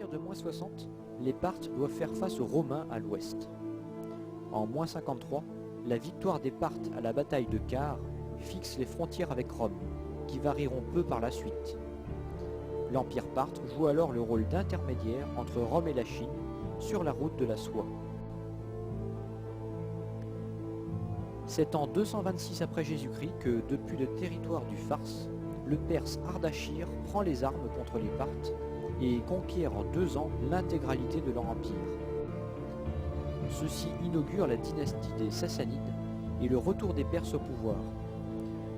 partir de moins 60, les Parthes doivent faire face aux Romains à l'ouest. En moins 53, la victoire des Parthes à la bataille de Car fixe les frontières avec Rome, qui varieront peu par la suite. L'Empire parthe joue alors le rôle d'intermédiaire entre Rome et la Chine sur la route de la soie. C'est en 226 après Jésus-Christ que, depuis le territoire du Fars, le Perse Ardachir prend les armes contre les Parthes et conquiert en 2 ans l'intégralité de leur empire. Ceci inaugure la dynastie des Sassanides et le retour des Perses au pouvoir.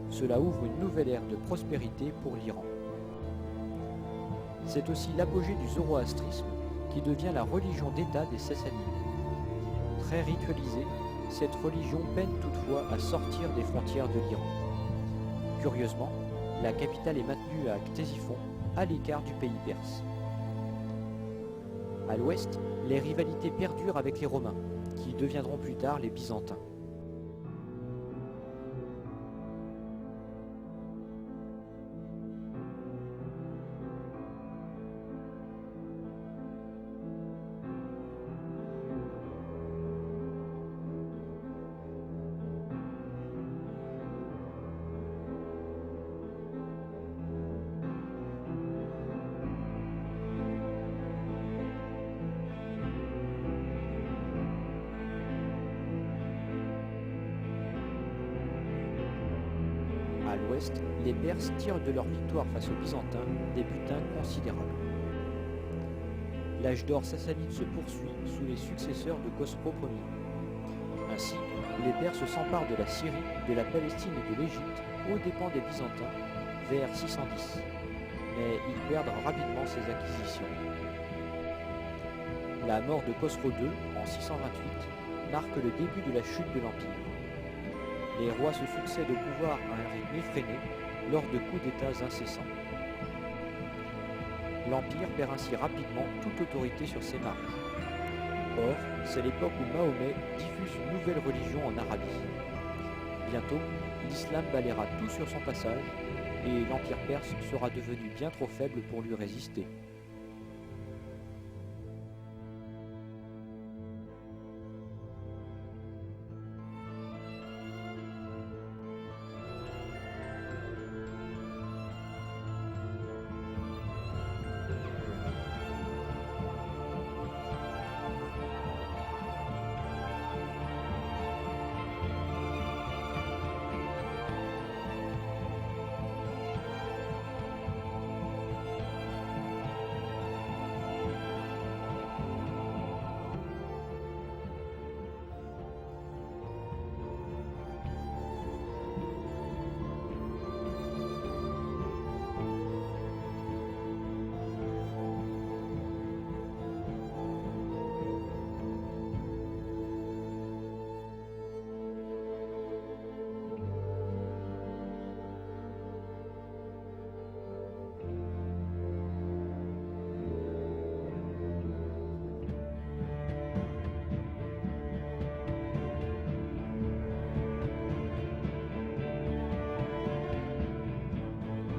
Cela ouvre une nouvelle ère de prospérité pour l'Iran. C'est aussi l'apogée du zoroastrisme qui devient la religion d'État des Sassanides. Très ritualisée, cette religion peine toutefois à sortir des frontières de l'Iran. Curieusement, la capitale est maintenue à Ctésiphon, à l'écart du pays perse. À l'ouest, les rivalités perdurent avec les Romains, qui deviendront plus tard les Byzantins. À l'ouest, les Perses tirent de leur victoire face aux Byzantins des butins considérables. L'âge d'or sassanide se poursuit sous les successeurs de Khosrow Ier. Ainsi, les Perses s'emparent de la Syrie, de la Palestine et de l'Égypte aux dépens des Byzantins vers 610. Mais ils perdent rapidement ces acquisitions. La mort de Khosrow II en 628 marque le début de la chute de l'Empire. Les rois se succèdent au pouvoir à un rythme effréné lors de coups d'État incessants. L'Empire perd ainsi rapidement toute autorité sur ses marges. Or, c'est l'époque où Mahomet diffuse une nouvelle religion en Arabie. Bientôt, l'islam balayera tout sur son passage et l'Empire perse sera devenu bien trop faible pour lui résister.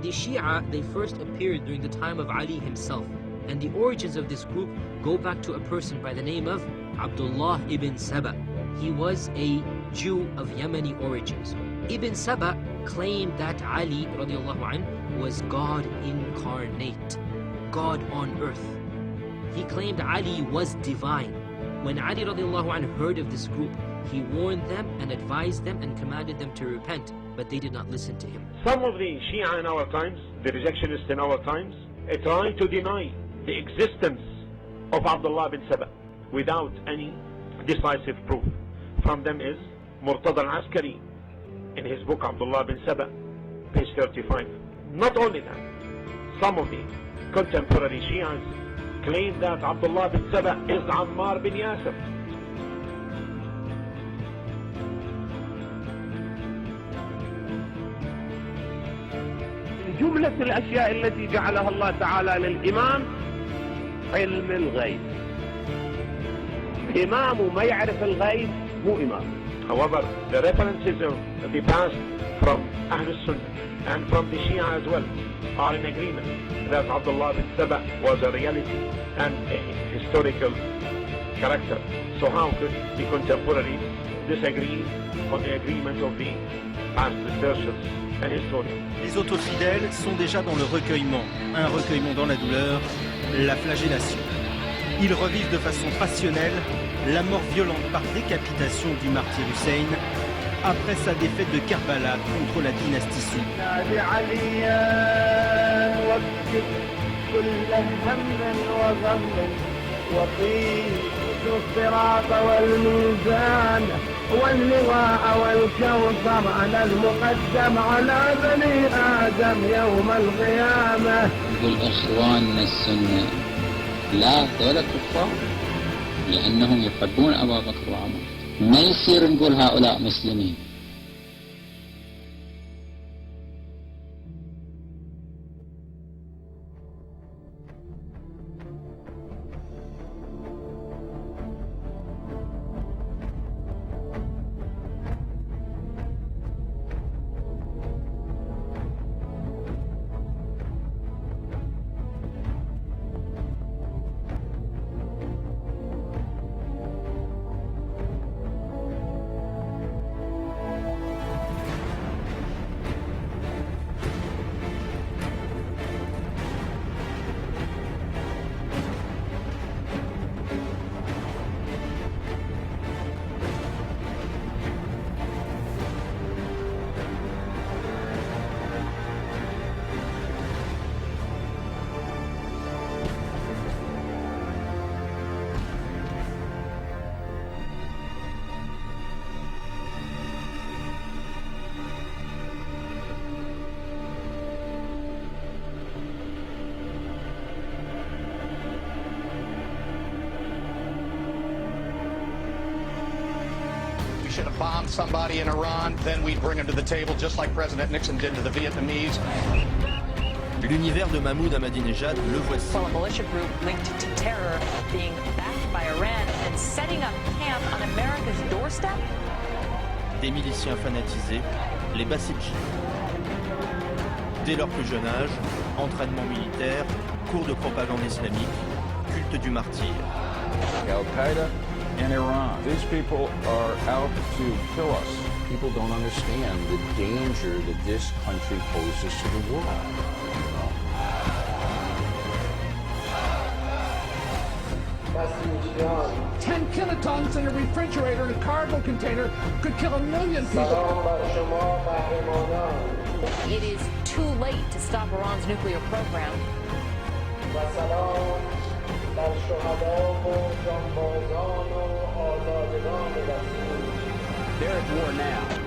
The Shia, they first appeared during the time of Ali himself, and the origins of this group go back to a person by the name of Abdullah ibn Saba. He was a Jew of Yemeni origins. Ibn Saba claimed that Ali radiallahu anh was God incarnate, God on earth. He claimed Ali was divine. When Ali radiallahu anh heard of this group, he warned them and advised them and commanded them to repent, but they did not listen to him. Some of the Shia in our times, the rejectionists in our times, try to deny the existence of Abdullah bin Saba without any decisive proof. From them is Murtada al-Askari in his book Abdullah bin Saba, page 35. Not only that, some of the contemporary Shias claim that Abdullah bin Saba is Ammar bin Yasir. جملة الأشياء التي جعلها الله تعالى للإمام علم الغيب. إمام ما يعرف الغيب مو إمام. However, the references of the past from Ahlul Sunnah and from the Shia as well are in agreement that Abdullah bin Saba was a reality and a historical character. So how could the contemporaries disagree on the agreement of the past researchers and historians? Les autofidèles sont déjà dans le recueillement, un recueillement dans la douleur, la flagellation. Ils revivent de façon passionnelle la mort violente par décapitation du martyr Hussein après sa défaite de Karbala contre la dynastie sunnite. واللواء والكوثر على المقدم على بني آدم يوم القيامة. يقول إخواننا السنة لا هذول كفار لأنهم يحبون أبا بكر وعمر. ما يصير نقول هؤلاء مسلمين. Should have bombed somebody in Iran, then we'd bring him to the table just like President Nixon did to the Vietnamese. L'univers de Mahmoud Ahmadinejad, le voici. Well, a militia group linked to terror being backed by Iran and setting up camp on America's doorstep? Des miliciens fanatisés, les Bassidji. Dès leur plus jeune âge, entraînement militaire, cours de propagande islamique, culte du martyr. Al-Qaeda in Iran. These people are out to kill us. People don't understand the danger that this country poses to the world. 10 kilotons in a refrigerator in a cargo container could kill 1 million people. It is too late to stop Iran's nuclear program. They're at war now.